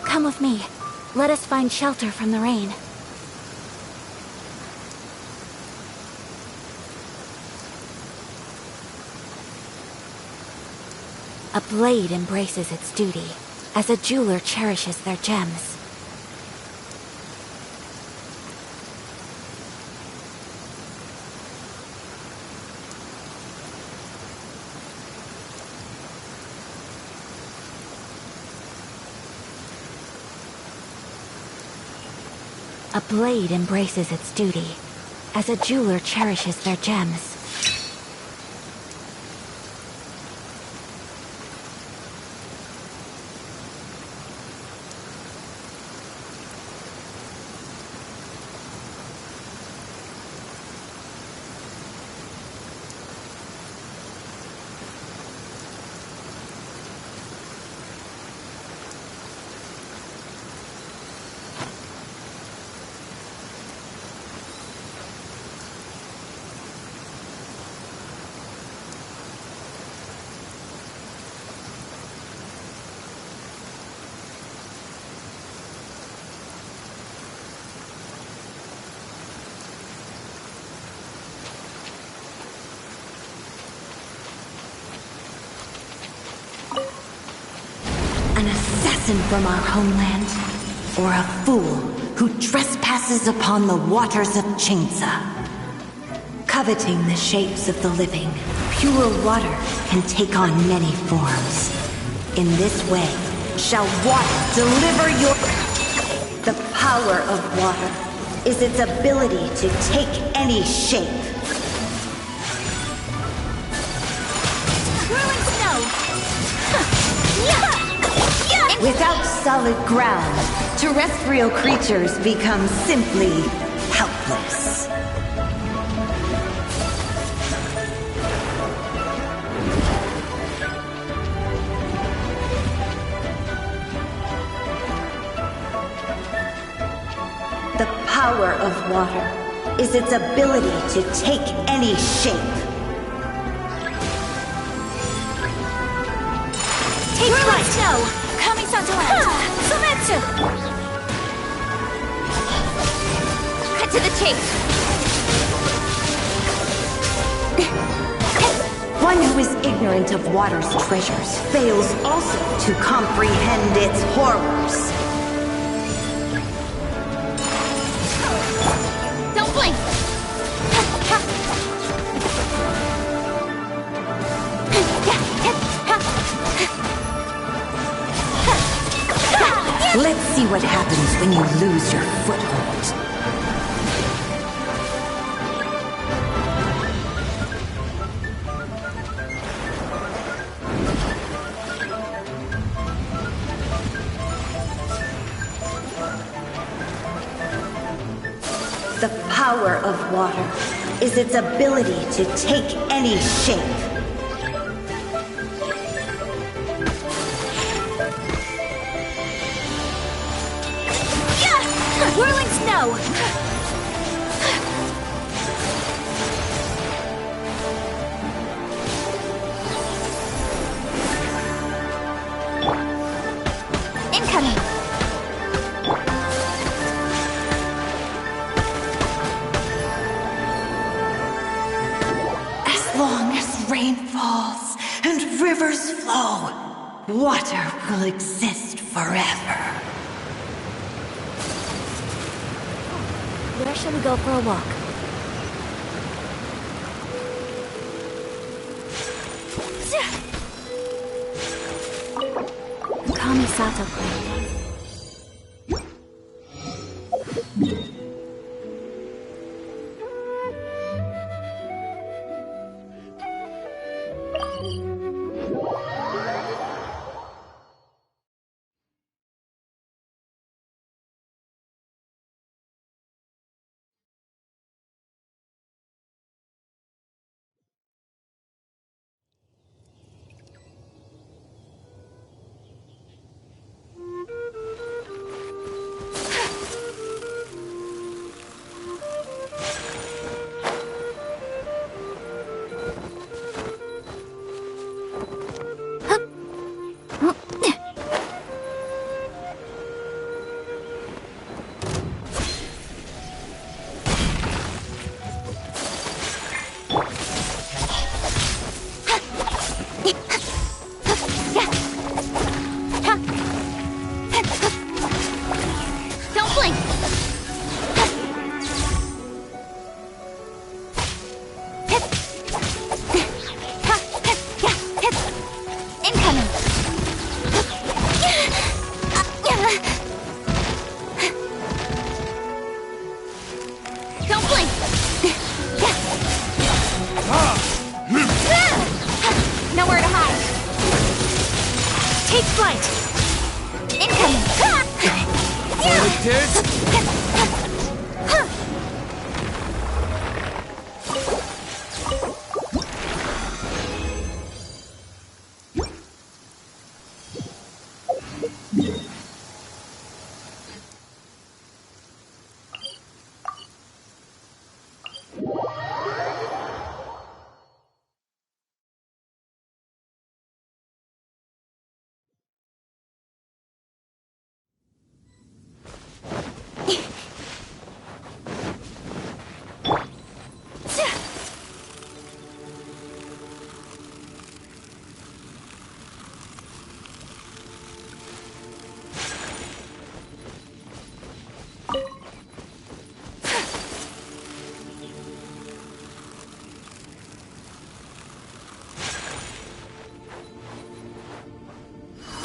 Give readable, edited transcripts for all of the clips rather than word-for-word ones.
Come with me. Let us find shelter from the rain. A blade embraces its duty, as a jeweler cherishes their gems. A blade embraces its duty, as a jeweler cherishes their gems. An assassin from our homeland, or a fool who trespasses upon the waters of Chainsa. Coveting the shapes of the living, pure water can take on many forms. In this way, shall water deliver your... The power of water is its ability to take any shape. Whirling snow! Without solid ground, terrestrial creatures become simply helpless. The power of water is its ability to take any shape. Take flight! Snow! Kami-san to land! Sumetsu! Cut to the chase! One who is ignorant of water's treasures fails also to comprehend its horrors. Don't blink! Let's see what happens when you lose your foothold. The power of water is its ability to take any shape. Whirling snow! Incoming! As long as rain falls and rivers flow, water will exist forever. Where should we go for a walk? Kamisato Clan. Nowhere to hide. Take flight. Incoming.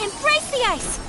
Embrace the ice!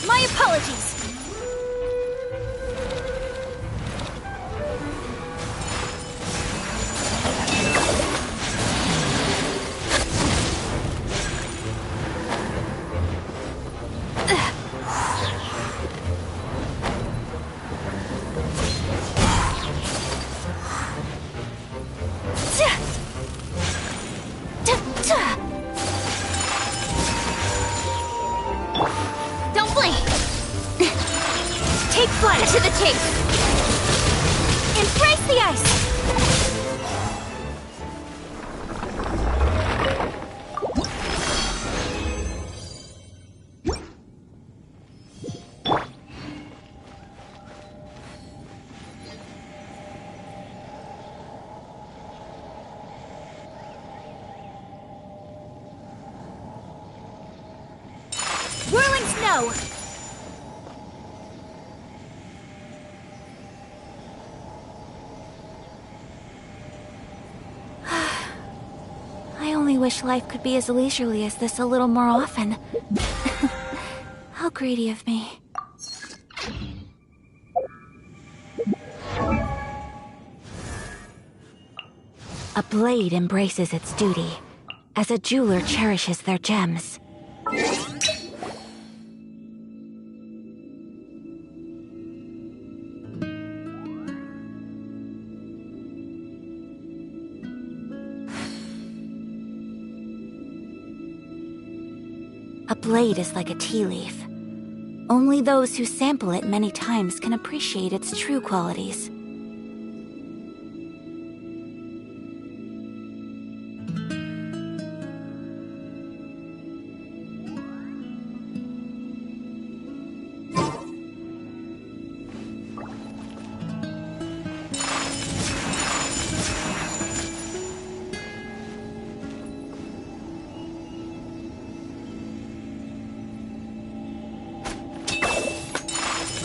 My apologies! Don't blink! Take flight to the tape! Embrace the ice! Whirling snow! I only wish life could be as leisurely as this a little more often. How greedy of me. A blade embraces its duty, as a jeweler cherishes their gems. A blade is like a tea leaf. Only those who sample it many times can appreciate its true qualities.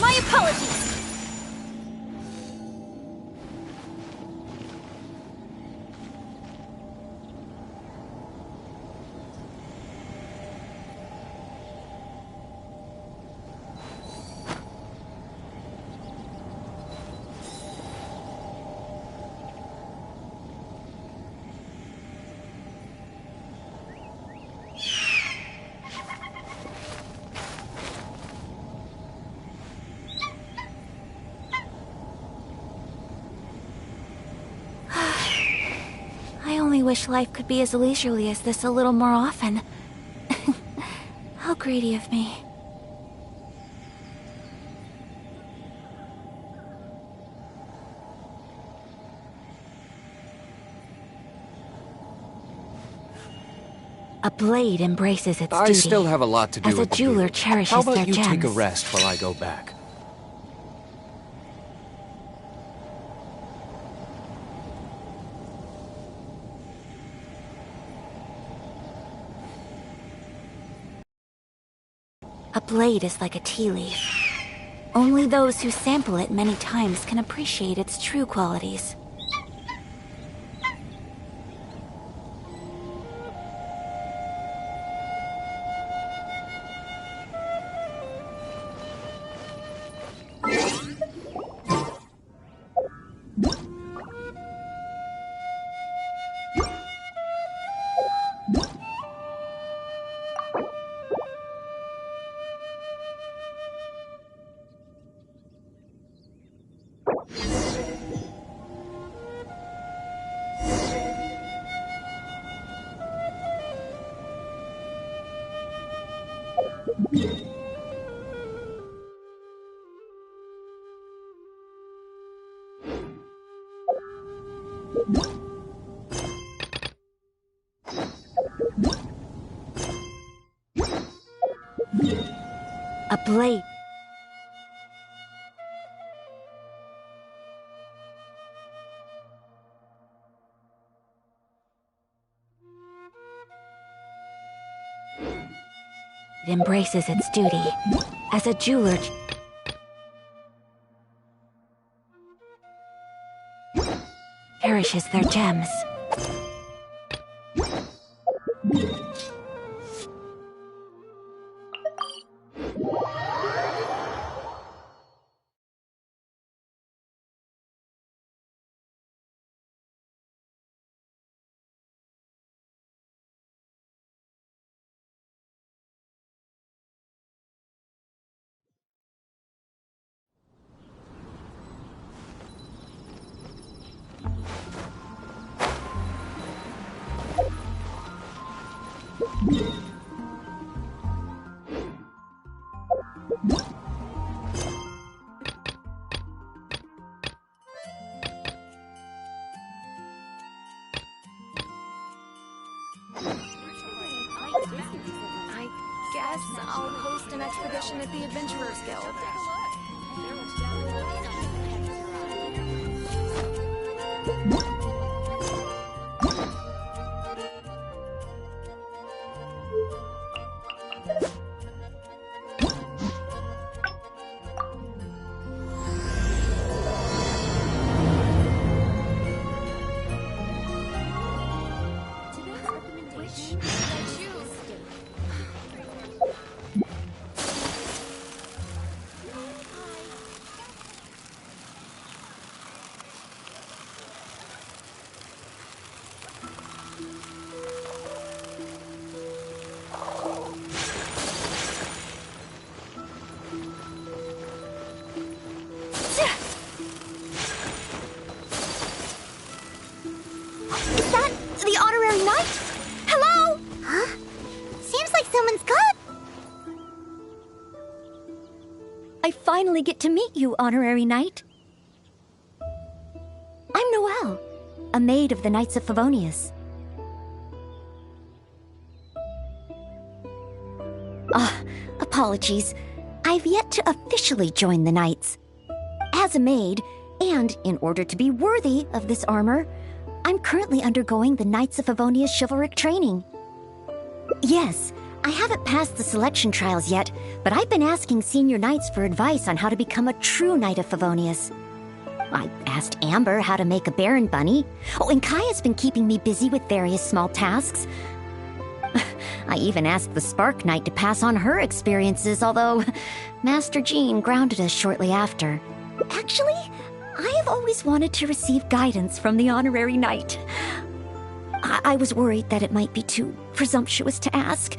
My apologies! I only wish life could be as leisurely as this a little more often. How greedy of me. A blade embraces its duty. I still have a lot to do as a at the jeweler booth. cherishes How about their you gems. take a rest while I go back? A blade is like a tea leaf. Only those who sample it many times can appreciate its true qualities. A blade. It embraces its duty as a jeweler. Cherishes their gems. I guess I'll host an expedition at the Adventurers Guild. everyone's caught. I finally get to meet you, Honorary Knight. I'm Noelle, a maid of the Knights of Favonius. Apologies. I've yet to officially join the Knights. As a maid, and in order to be worthy of this armor, I'm currently undergoing the Knights of Favonius chivalric training. Yes, I haven't passed the selection trials yet, but I've been asking senior knights for advice on how to become a true Knight of Favonius. I asked Amber how to make a Baron bunny. Oh, and Kaya's been keeping me busy with various small tasks. I even asked the Spark Knight to pass on her experiences, although Master Jean grounded us shortly after. Actually, I have always wanted to receive guidance from the Honorary Knight. I was worried that it might be too presumptuous to ask.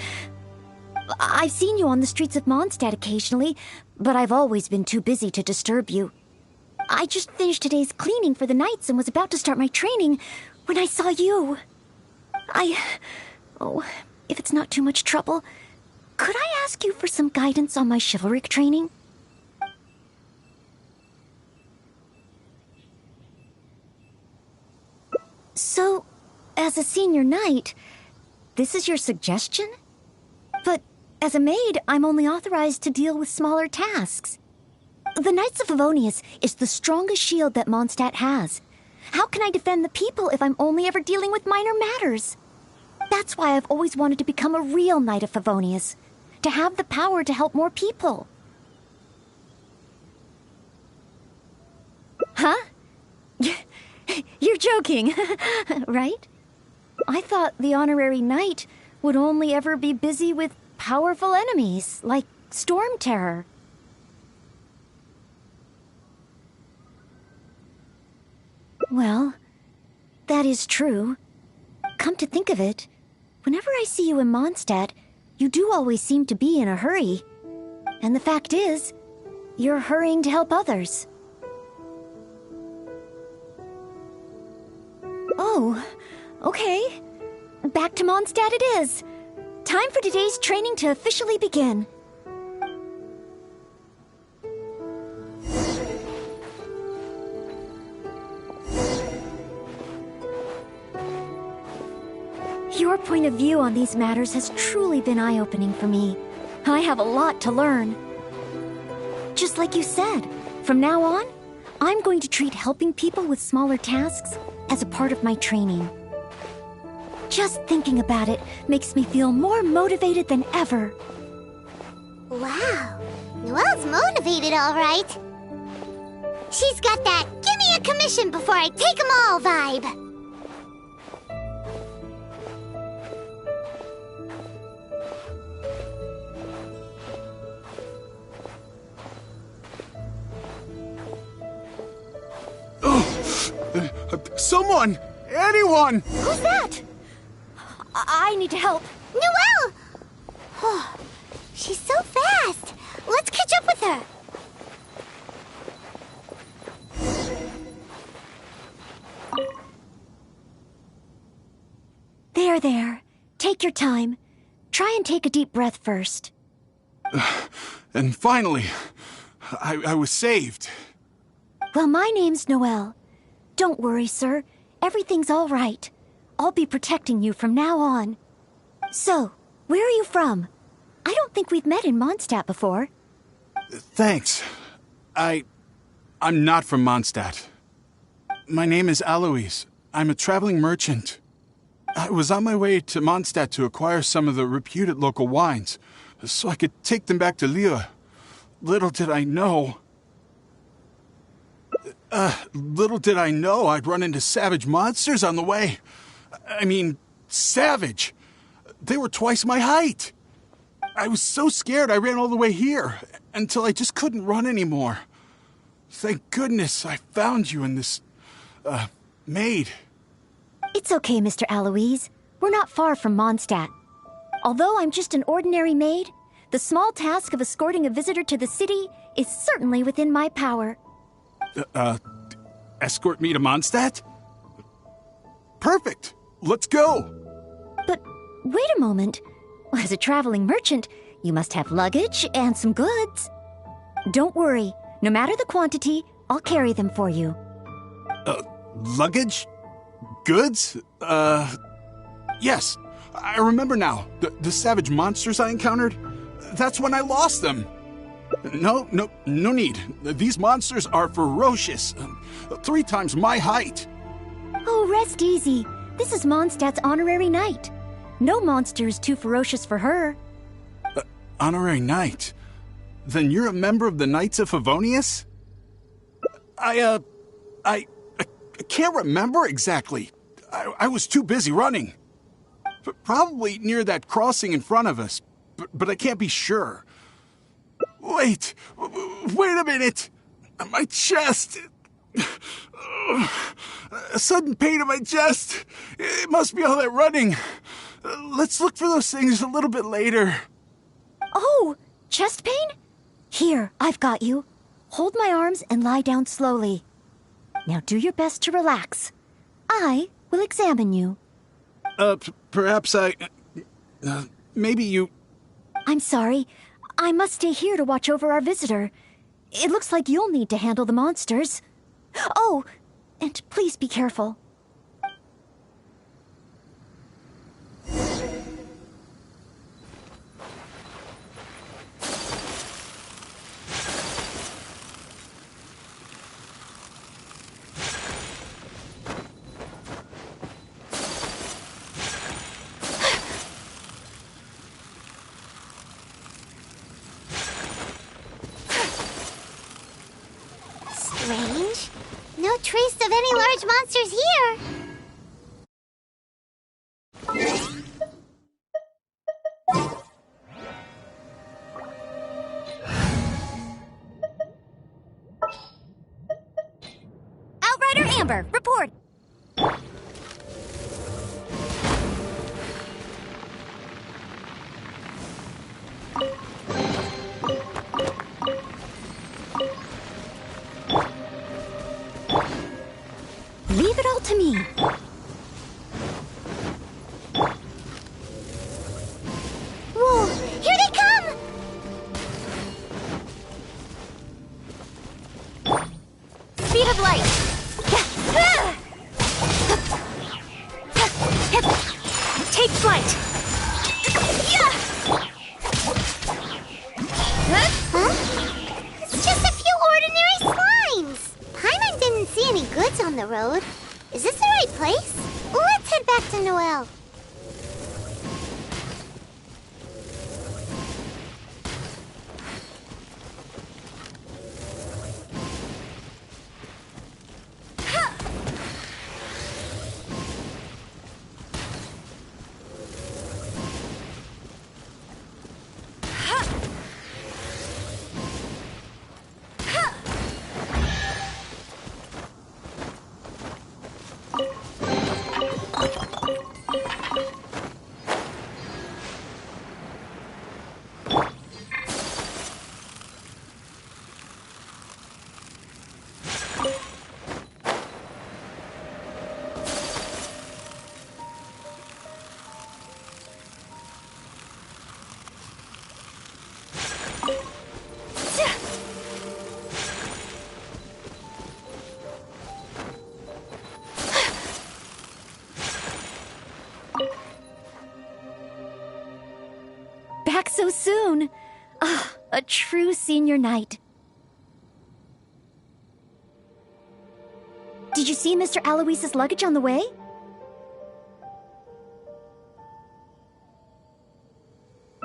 I've seen you on the streets of Mondstadt occasionally, but I've always been too busy to disturb you. I just finished today's cleaning for the Knights and was about to start my training when I saw you. If it's not too much trouble, could I ask you for some guidance on my chivalric training? So, as a senior knight, this is your suggestion? But as a maid, I'm only authorized to deal with smaller tasks. The Knights of Favonius is the strongest shield that Mondstadt has. How can I defend the people if I'm only ever dealing with minor matters? That's why I've always wanted to become a real Knight of Favonius, to have the power to help more people. Huh? You're joking, right? I thought the Honorary Knight would only ever be busy with powerful enemies, like Storm Terror. Well, that is true. Come to think of it, whenever I see you in Mondstadt, you do always seem to be in a hurry. And the fact is, you're hurrying to help others. Oh, okay. Back to Mondstadt it is. Time for today's training to officially begin. Your point of view on these matters has truly been eye-opening for me. I have a lot to learn. Just like you said, from now on, I'm going to treat helping people with smaller tasks as a part of my training. Just thinking about it makes me feel more motivated than ever. Wow, Noelle's motivated, all right. She's got that "give me a commission before I take 'em all" vibe. Someone! Anyone! Who's that? I need to help. Noelle! Oh, she's so fast. Let's catch up with her. There. Take your time. Try and take a deep breath first. And finally, I was saved. Well, my name's Noelle. Don't worry, sir. Everything's all right. I'll be protecting you from now on. So, where are you from? I don't think we've met in Mondstadt before. Thanks. I'm not from Mondstadt. My name is Alois. I'm a traveling merchant. I was on my way to Mondstadt to acquire some of the reputed local wines, so I could take them back to Lille. Little did I know I'd run into savage monsters on the way. I mean, savage. They were twice my height. I was so scared I ran all the way here, until I just couldn't run anymore. Thank goodness I found you in this, maid. It's okay, Mr. Alois. We're not far from Mondstadt. Although I'm just an ordinary maid, the small task of escorting a visitor to the city is certainly within my power. Escort me to Mondstadt? Perfect! Let's go! But wait a moment. As a traveling merchant, you must have luggage and some goods. Don't worry. No matter the quantity, I'll carry them for you. Luggage? Goods? Yes. I remember now. The savage monsters I encountered? That's when I lost them. No need. These monsters are ferocious. 3 times my height. Oh, rest easy. This is Mondstadt's honorary knight. No monster is too ferocious for her. Honorary knight? Then you're a member of the Knights of Favonius? I can't remember exactly. I was too busy running. Probably near that crossing in front of us, but I can't be sure. Wait a minute! My chest! A sudden pain in my chest! It must be all that running. Let's look for those things a little bit later. Oh, chest pain? Here, I've got you. Hold my arms and lie down slowly. Now do your best to relax. I will examine you. Perhaps maybe you... I'm sorry. I must stay here to watch over our visitor. It looks like you'll need to handle the monsters. Oh, and please be careful. Strange. No trace of any large monsters here. Outrider Amber, report. Leave it all to me. Whoa, here they come! Speed of light. Take flight. Huh? It's just a few ordinary slimes. Paimon didn't see any goods on the road. Is this the right place? Let's head back to Noelle. Back so soon. Ah, a true senior knight. Did you see Mr. Aloysius' luggage on the way?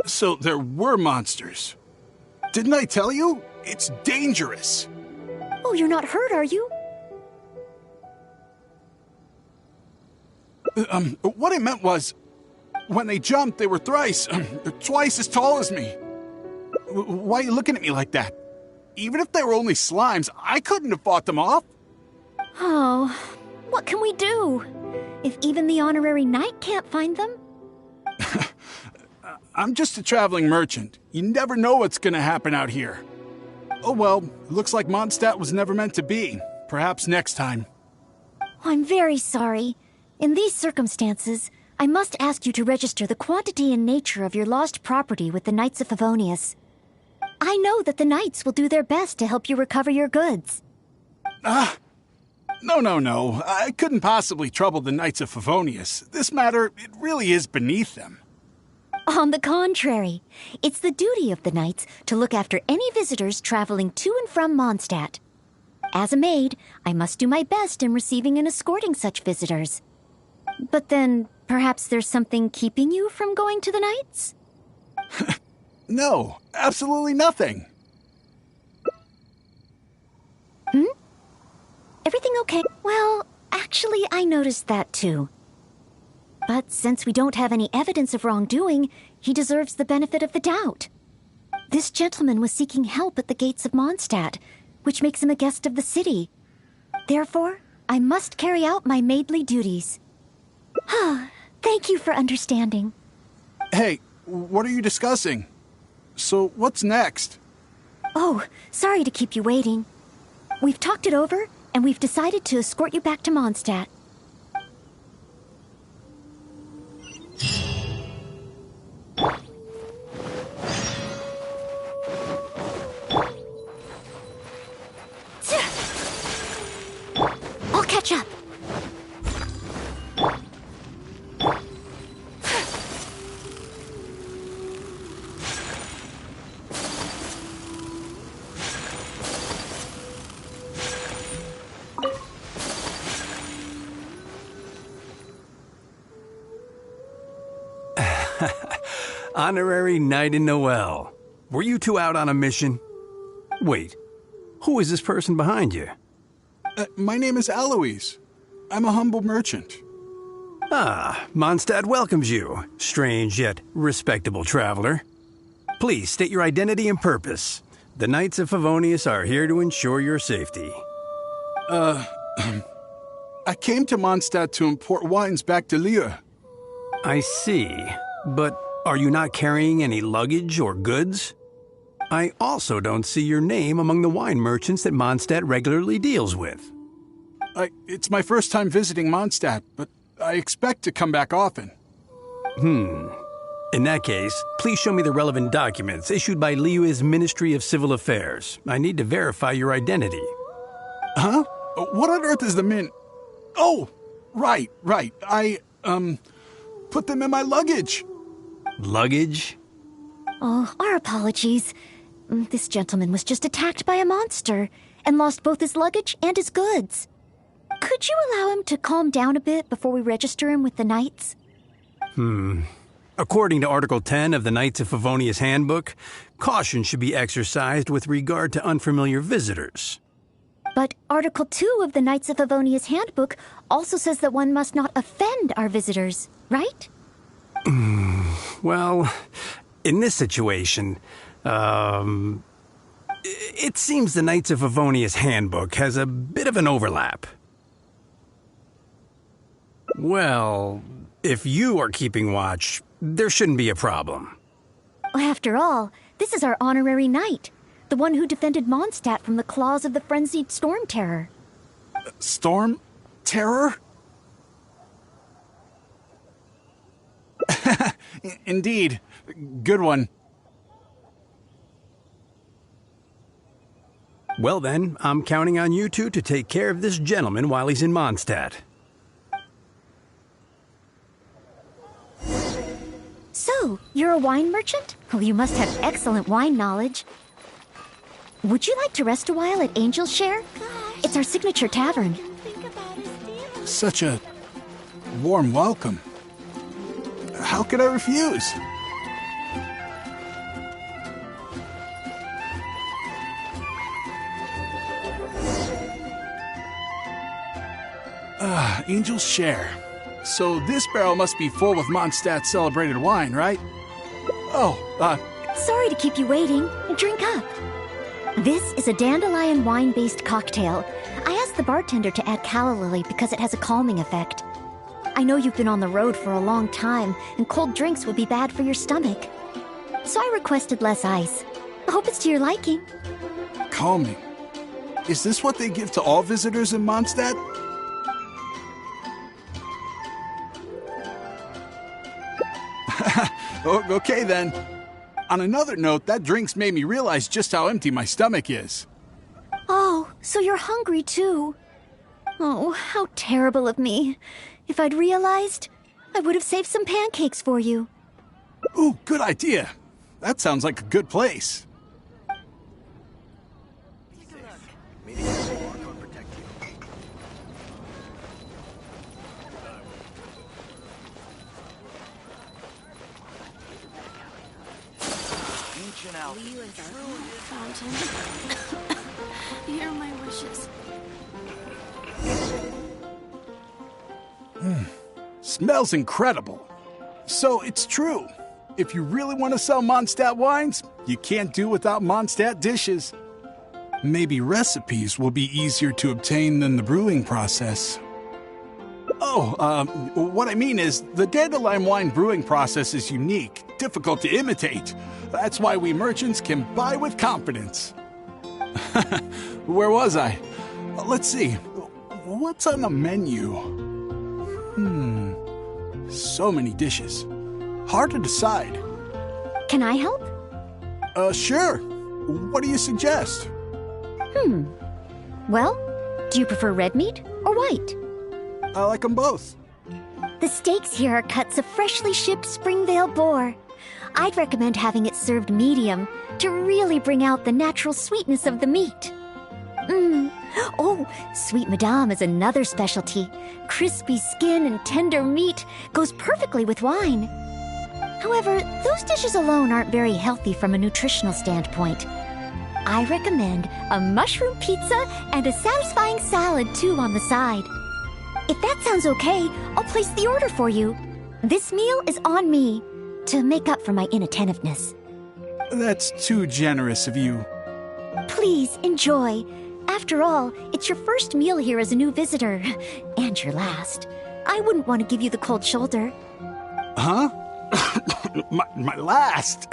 So there were monsters. Didn't I tell you? It's dangerous. Oh, you're not hurt, are you? What I meant was, when they jumped, they were twice as tall as me. Why are you looking at me like that? Even if they were only slimes, I couldn't have fought them off. Oh, what can we do? If even the honorary knight can't find them? I'm just a traveling merchant. You never know what's gonna happen out here. Oh well, looks like Mondstadt was never meant to be. Perhaps next time. I'm very sorry. In these circumstances, I must ask you to register the quantity and nature of your lost property with the Knights of Favonius. I know that the Knights will do their best to help you recover your goods. No. I couldn't possibly trouble the Knights of Favonius. This matter, it really is beneath them. On the contrary, it's the duty of the Knights to look after any visitors traveling to and from Mondstadt. As a maid, I must do my best in receiving and escorting such visitors. But then, perhaps there's something keeping you from going to the Knights? No, absolutely nothing. Everything okay? Well, actually, I noticed that too. But since we don't have any evidence of wrongdoing, he deserves the benefit of the doubt. This gentleman was seeking help at the gates of Mondstadt, which makes him a guest of the city. Therefore, I must carry out my maidly duties. Thank you for understanding. Hey, what are you discussing? So, what's next? Oh, sorry to keep you waiting. We've talked it over, and we've decided to escort you back to Mondstadt. I'll catch up. Honorary Knight in Noel. Were you two out on a mission? Wait, who is this person behind you? My name is Alois. I'm a humble merchant. Ah, Mondstadt welcomes you, strange yet respectable traveler. Please state your identity and purpose. The Knights of Favonius are here to ensure your safety. I came to Mondstadt to import wines back to Lieu. I see, but are you not carrying any luggage or goods? I also don't see your name among the wine merchants that Mondstadt regularly deals with. It's my first time visiting Mondstadt, but I expect to come back often. In that case, please show me the relevant documents issued by Liu's Ministry of Civil Affairs. I need to verify your identity. Huh? What on earth is the min... Oh, right. I put them in my luggage. Luggage? Oh, our apologies. This gentleman was just attacked by a monster and lost both his luggage and his goods. Could you allow him to calm down a bit before we register him with the Knights? According to Article 10 of the Knights of Favonius Handbook, caution should be exercised with regard to unfamiliar visitors. But Article 2 of the Knights of Favonius Handbook also says that one must not offend our visitors, right? Well, in this situation, it seems the Knights of Favonius Handbook has a bit of an overlap. Well, if you are keeping watch, there shouldn't be a problem. After all, this is our honorary knight, the one who defended Mondstadt from the claws of the frenzied Storm Terror. Storm Terror? Indeed. Good one. Well then, I'm counting on you two to take care of this gentleman while he's in Mondstadt. So, you're a wine merchant? Well, you must have excellent wine knowledge. Would you like to rest a while at Angel's Share? It's our signature tavern. Such a warm welcome. How could I refuse? Angel's Share. So this barrel must be full with Mondstadt's celebrated wine, right? Sorry to keep you waiting. Drink up. This is a dandelion wine-based cocktail. I asked the bartender to add calla lily because it has a calming effect. I know you've been on the road for a long time, and cold drinks would be bad for your stomach. So I requested less ice. I hope it's to your liking. Calming. Is this what they give to all visitors in Mondstadt? Okay then. On another note, that drink's made me realize just how empty my stomach is. Oh, so you're hungry too. Oh, how terrible of me. If I'd realized, I would have saved some pancakes for you. Ooh, good idea. That sounds like a good place. Fountain. Hear my wishes. Smells incredible. So it's true. If you really want to sell Mondstadt wines, you can't do without Mondstadt dishes. Maybe recipes will be easier to obtain than the brewing process. Oh, what I mean is, the dandelion wine brewing process is unique, difficult to imitate. That's why we merchants can buy with confidence. Where was I? Let's see. What's on the menu? So many dishes. Hard to decide. Can I help? Sure. What do you suggest? Well, do you prefer red meat or white? I like them both. The steaks here are cuts of freshly shipped Springvale boar. I'd recommend having it served medium to really bring out the natural sweetness of the meat. Oh, Sweet Madame is another specialty. Crispy skin and tender meat goes perfectly with wine. However, those dishes alone aren't very healthy from a nutritional standpoint. I recommend a mushroom pizza and a satisfying salad too on the side. If that sounds okay, I'll place the order for you. This meal is on me to make up for my inattentiveness. That's too generous of you. Please enjoy. After all, it's your first meal here as a new visitor, and your last. I wouldn't want to give you the cold shoulder. Huh? my last?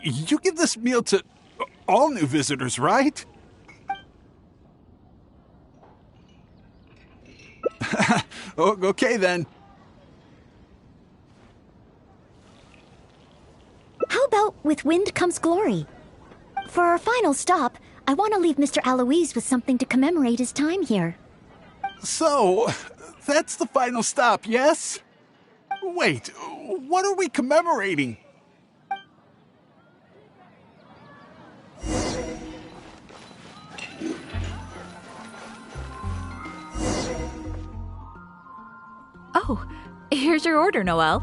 You give this meal to all new visitors, right? Okay then. How about with wind comes glory? For our final stop, I want to leave Mr. Aloise with something to commemorate his time here. So, that's the final stop, yes? Wait, what are we commemorating? Oh, here's your order, Noelle.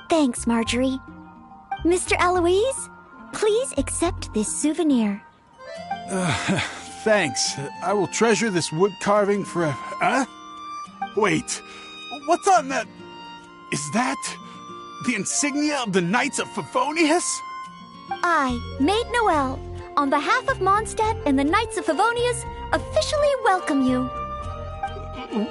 Thanks, Marjorie. Mr. Aloise, please accept this souvenir. Thanks. I will treasure this wood carving forever. Huh? Wait, what's on that? Is that the insignia of the Knights of Favonius? I, Maid Noelle, on behalf of Mondstadt and the Knights of Favonius, officially welcome you.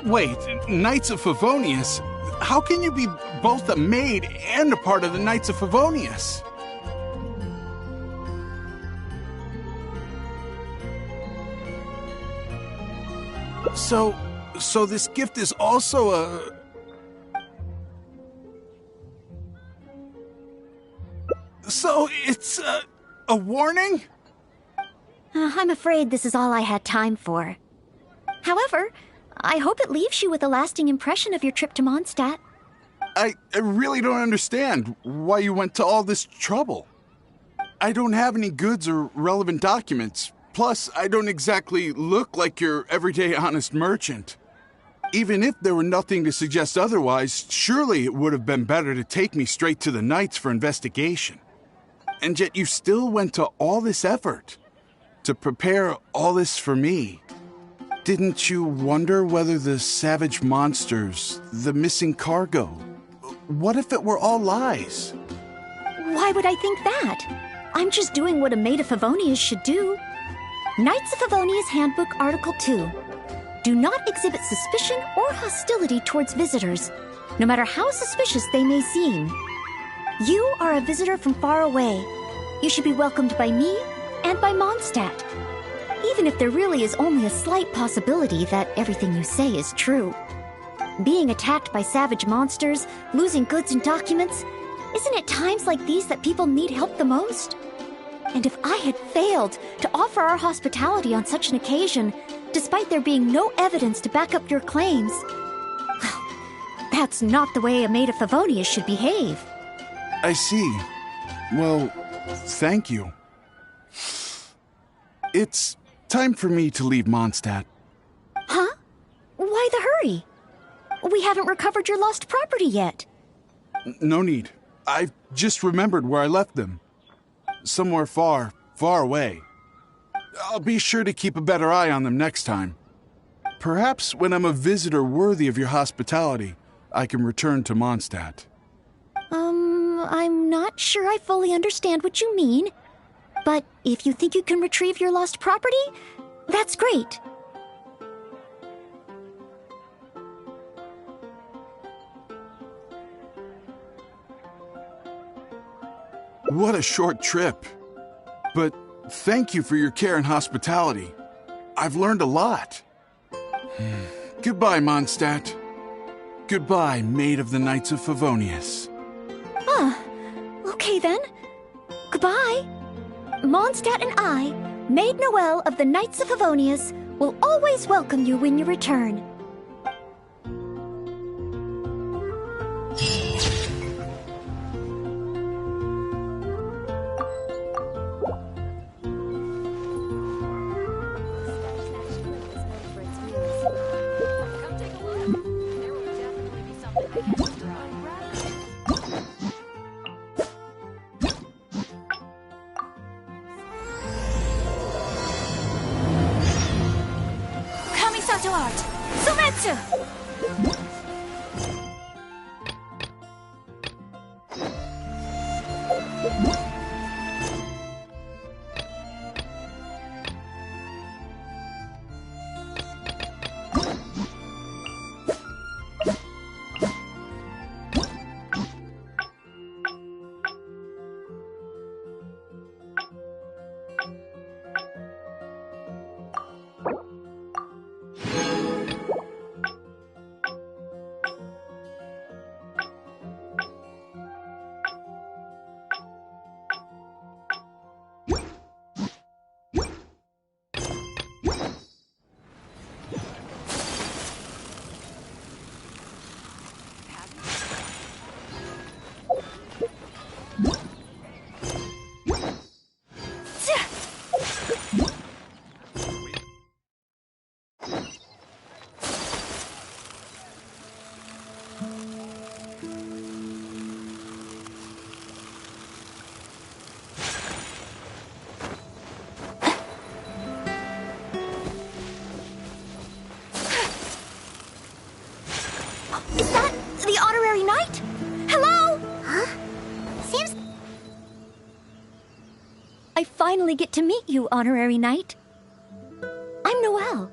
Wait, Knights of Favonius? How can you be both a maid and a part of the Knights of Favonius? So this gift is also a... So it's a warning? I'm afraid this is all I had time for. However, I hope it leaves you with a lasting impression of your trip to Mondstadt. I really don't understand why you went to all this trouble. I don't have any goods or relevant documents. Plus, I don't exactly look like your everyday honest merchant. Even if there were nothing to suggest otherwise, surely it would have been better to take me straight to the Knights for investigation. And yet you still went to all this effort to prepare all this for me. Didn't you wonder whether the savage monsters, the missing cargo, what if it were all lies? Why would I think that? I'm just doing what a maid of Favonius should do. Knights of Favonius Handbook Article 2. Do not exhibit suspicion or hostility towards visitors, no matter how suspicious they may seem. You are a visitor from far away. You should be welcomed by me and by Mondstadt, even if there really is only a slight possibility that everything you say is true. being attacked by savage monsters, losing goods and documents. Isn't it times like these that people need help the most? And if I had failed to offer our hospitality on such an occasion, despite there being no evidence to back up your claims, well, that's not the way a maid of Favonius should behave. I see. Well, thank you. It's time for me to leave Mondstadt. Huh? Why the hurry? We haven't recovered your lost property yet. No need. I've just remembered where I left them. Somewhere far, far away. I'll be sure to keep a better eye on them next time. Perhaps when I'm a visitor worthy of your hospitality, I can return to Mondstadt. I'm not sure I fully understand what you mean. But if you think you can retrieve your lost property, that's great. What a short trip. But thank you for your care and hospitality. I've learned a lot. Goodbye, Mondstadt. Goodbye, Maid of the Knights of Favonius. Okay then. Goodbye. Mondstadt and I, Maid Noelle of the Knights of Favonius, will always welcome you when you return. Come take a look. There will definitely be something I can destroy. Kamisato art! Sumetsu! Is that the honorary knight? Hello? Huh? Seems... I finally get to meet you, honorary knight. I'm Noelle,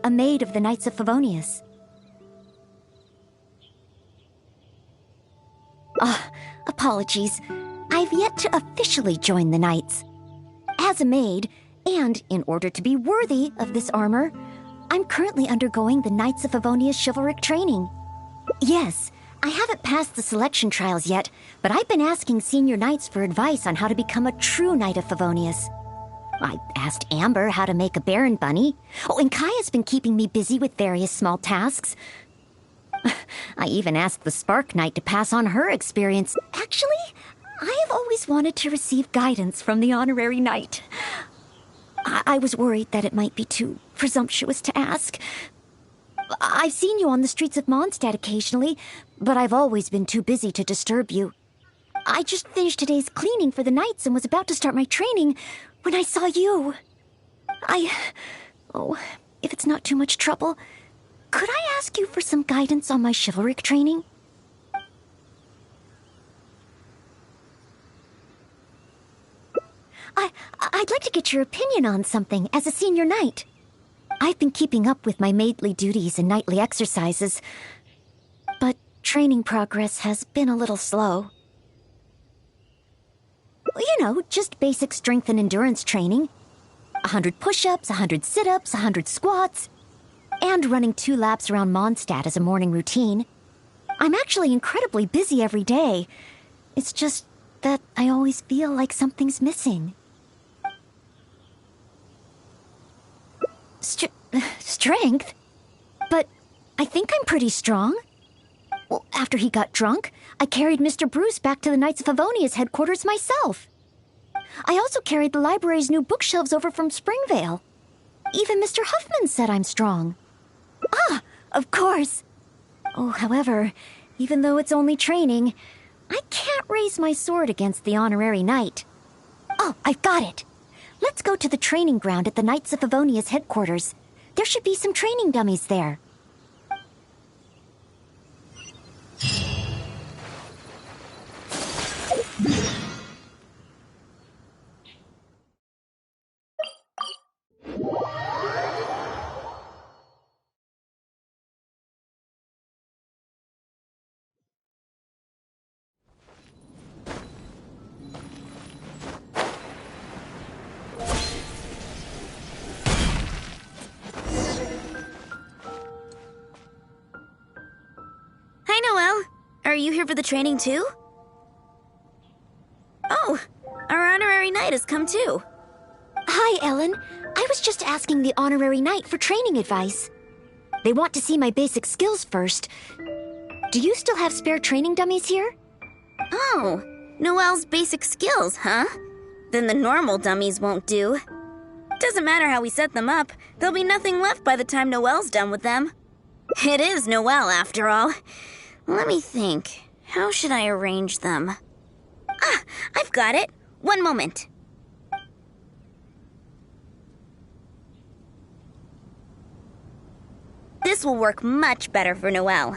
a maid of the Knights of Favonius. Apologies. I've yet to officially join the Knights. As a maid, and in order to be worthy of this armor, I'm currently undergoing the Knights of Favonius chivalric training. Yes, I haven't passed the selection trials yet, but I've been asking senior knights for advice on how to become a true Knight of Favonius. I asked Amber how to make a Baron bunny. Oh, and Kaya's been keeping me busy with various small tasks. I even asked the Spark Knight to pass on her experience. Actually, I have always wanted to receive guidance from the honorary knight. I was worried that it might be too presumptuous to ask. I've seen you on the streets of Mondstadt occasionally, but I've always been too busy to disturb you. I just finished today's cleaning for the Knights and was about to start my training when I saw you. Oh, if it's not too much trouble, could I ask you for some guidance on my chivalric training? I'd like to get your opinion on something as a senior knight. I've been keeping up with my maidly duties and nightly exercises, but training progress has been a little slow. You know, just basic strength and endurance training. 100 push-ups, 100 sit-ups, 100 squats. and running 2 laps around Mondstadt as a morning routine. I'm actually incredibly busy every day. It's just that I always feel like something's missing. Strength? But I think I'm pretty strong. Well, after he got drunk, I carried Mr. Bruce back to the Knights of Favonia's headquarters myself. I also carried the library's new bookshelves over from Springvale. Even Mr. Huffman said I'm strong. Ah, of course. Oh, however, even though it's only training, I can't raise my sword against the honorary knight. Oh, I've got it. Let's go to the training ground at the Knights of Favonia's headquarters. There should be some training dummies there. Are you here for the training too? Oh, our honorary knight has come too. Hi, Ellen. I was just asking the honorary knight for training advice. They want to see my basic skills first. Do you still have spare training dummies here? Oh, Noelle's basic skills, huh? Then the normal dummies won't do. Doesn't matter how we set them up, there'll be nothing left by the time Noelle's done with them. It is Noelle, after all. Let me think. How should I arrange them? Ah, I've got it. One moment. This will work much better for Noelle.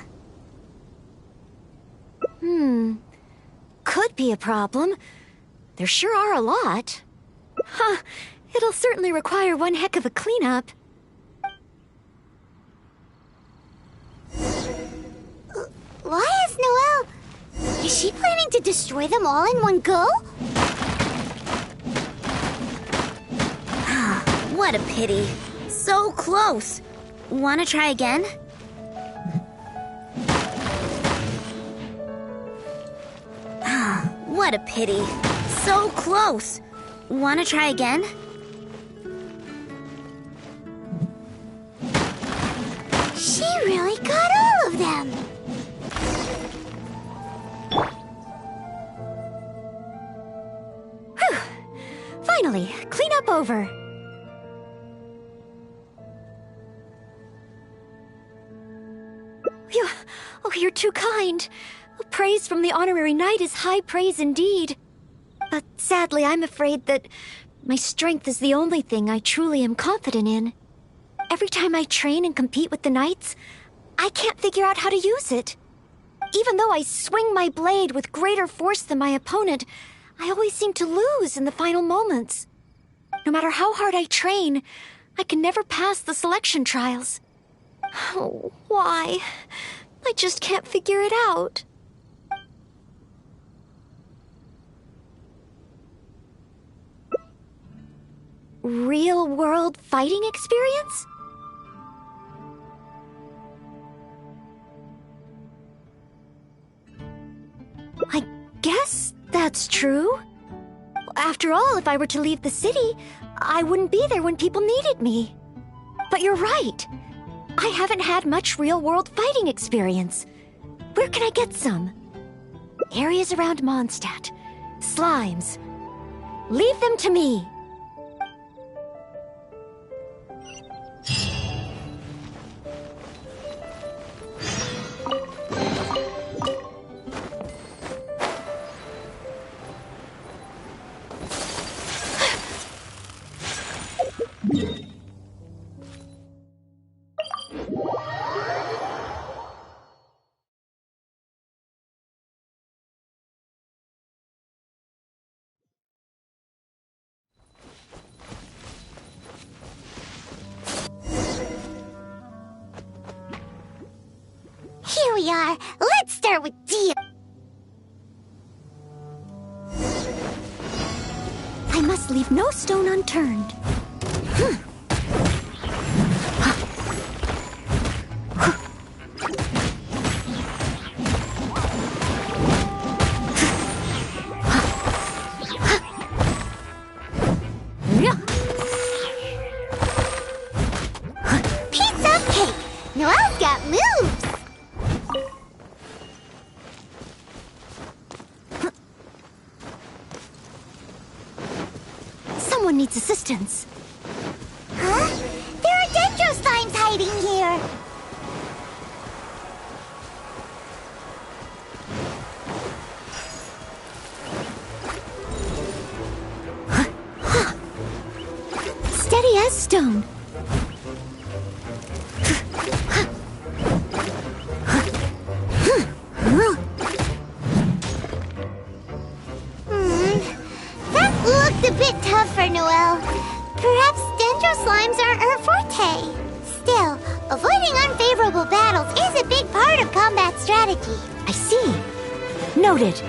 Could be a problem. There sure are a lot. Huh, it'll certainly require one heck of a cleanup. Why is Noelle? Is she planning to destroy them all in one go? What a pity. So close. Wanna try again? What a pity. So close. Wanna try again? She really got all of them. Whew. Finally, cleanup over. You're too kind. Praise from the honorary knight is high praise indeed. But sadly, I'm afraid that my strength is the only thing I truly am confident in. Every time I train and compete with the knights, I can't figure out how to use it. Even though I swing my blade with greater force than my opponent, I always seem to lose in the final moments. No matter how hard I train, I can never pass the selection trials. Oh, why? I just can't figure it out. Real-world fighting experience? I guess that's true. After all, if I were to leave the city, I wouldn't be there when people needed me. But you're right. I haven't had much real-world fighting experience. Where can I get some? Areas around Mondstadt. Slimes. Leave them to me. Here we are. Let's start with Dio. I must leave no stone unturned. Someone needs assistance. Huh? There are dendro slimes hiding here. Steady as stone. That looked a bit tough for Noelle. Perhaps dendro slimes aren't her forte. Still, avoiding unfavorable battles is a big part of combat strategy. I see. Noted.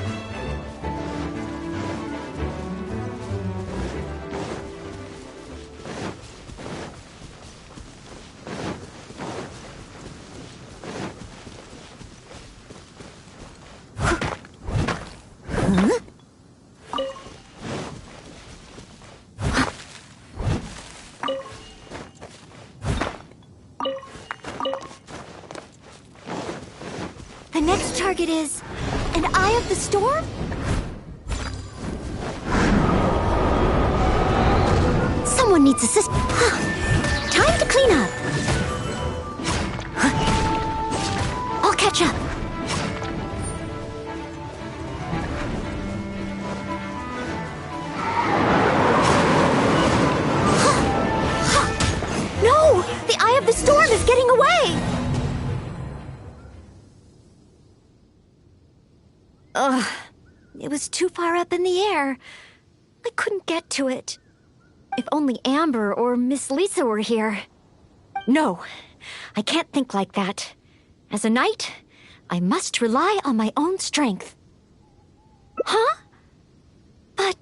The next target is an Eye of the Storm? Someone needs assistance. Time to clean up. I'll catch up. No! The Eye of the Storm is getting away! Ugh, it was too far up in the air. I couldn't get to it. If only Amber or Miss Lisa were here. No, I can't think like that. As a knight, I must rely on my own strength. Huh? But...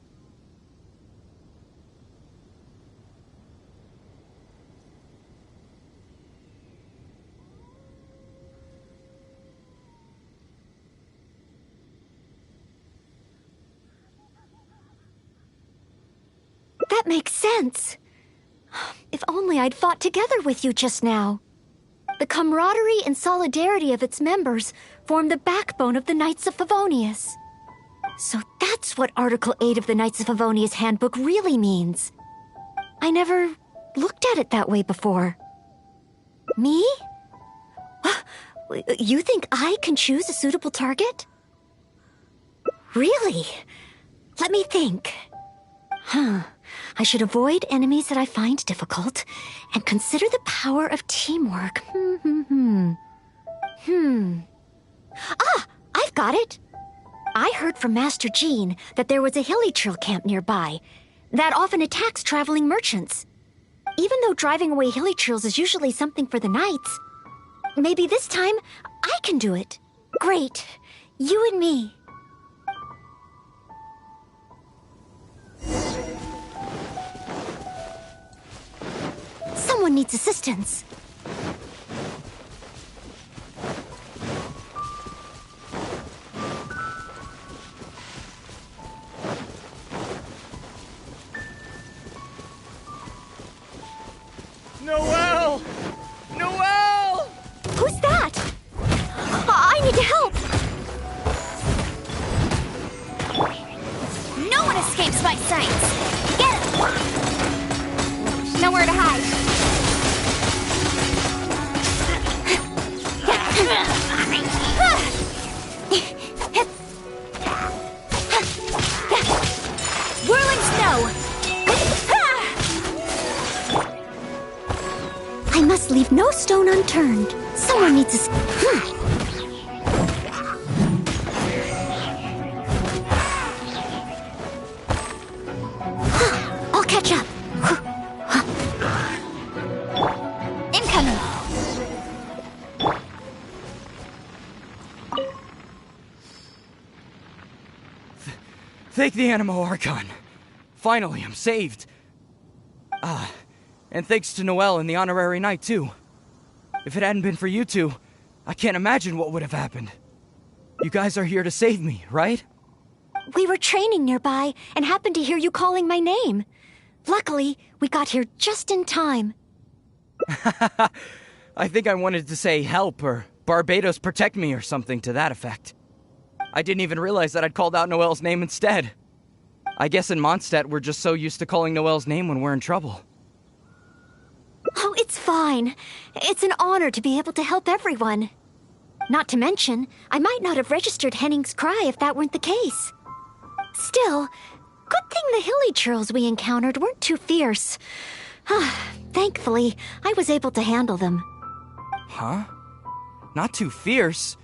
that makes sense. If only I'd fought together with you just now. The camaraderie and solidarity of its members form the backbone of the Knights of Favonius. So that's what Article 8 of the Knights of Favonius Handbook really means. I never looked at it that way before. Me? You think I can choose a suitable target? Really? Let me think. I should avoid enemies that I find difficult and consider the power of teamwork. Ah, I've got it. I heard from Master Jean that there was a hilly trail camp nearby that often attacks traveling merchants. Even though driving away hilly trails is usually something for the knights, maybe this time I can do it. Great. You and me. Someone needs assistance. Noelle! Noelle! Who's that? I need help! No one escapes my sights! Get him! Nowhere to hide. Whirling snow! I must leave no stone unturned. Someone needs a... I'll catch up. Incoming. Thank the Animo Archon. Finally, I'm saved. And thanks to Noelle and the Honorary Knight, too. If it hadn't been for you two, I can't imagine what would have happened. You guys are here to save me, right? We were training nearby and happened to hear you calling my name. Luckily, we got here just in time. I think I wanted to say help or Barbados protect me or something to that effect. I didn't even realize that I'd called out Noelle's name instead. I guess in Mondstadt we're just so used to calling Noelle's name when we're in trouble. Oh, it's fine. It's an honor to be able to help everyone. Not to mention, I might not have registered Henning's cry if that weren't the case. Still, good thing the hilly churls we encountered weren't too fierce. Thankfully, I was able to handle them. Huh? Not too fierce?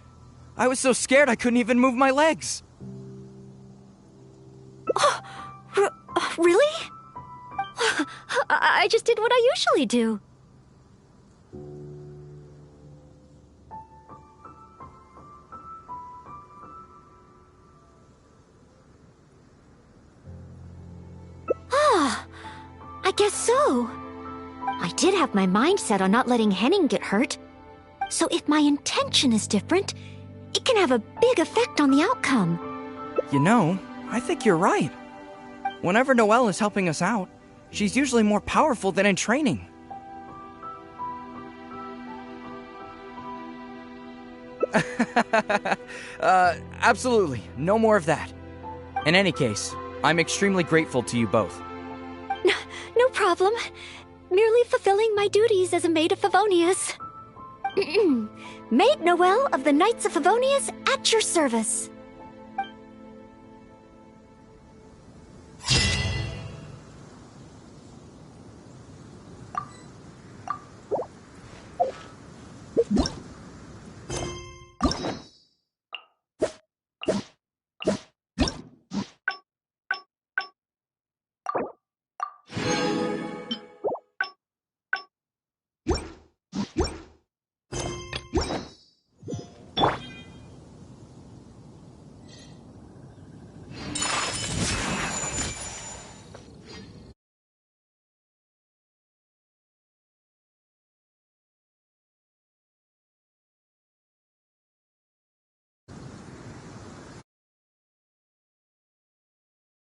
I was so scared I couldn't even move my legs. Really? I just did what I usually do. I guess so. I did have my mind set on not letting Henning get hurt. So if my intention is different, it can have a big effect on the outcome. You know, I think you're right. Whenever Noelle is helping us out, she's usually more powerful than in training. Absolutely. No more of that. In any case, I'm extremely grateful to you both. No problem. Merely fulfilling my duties as a maid of Favonius. Maid Noelle of the Knights of Favonius at your service.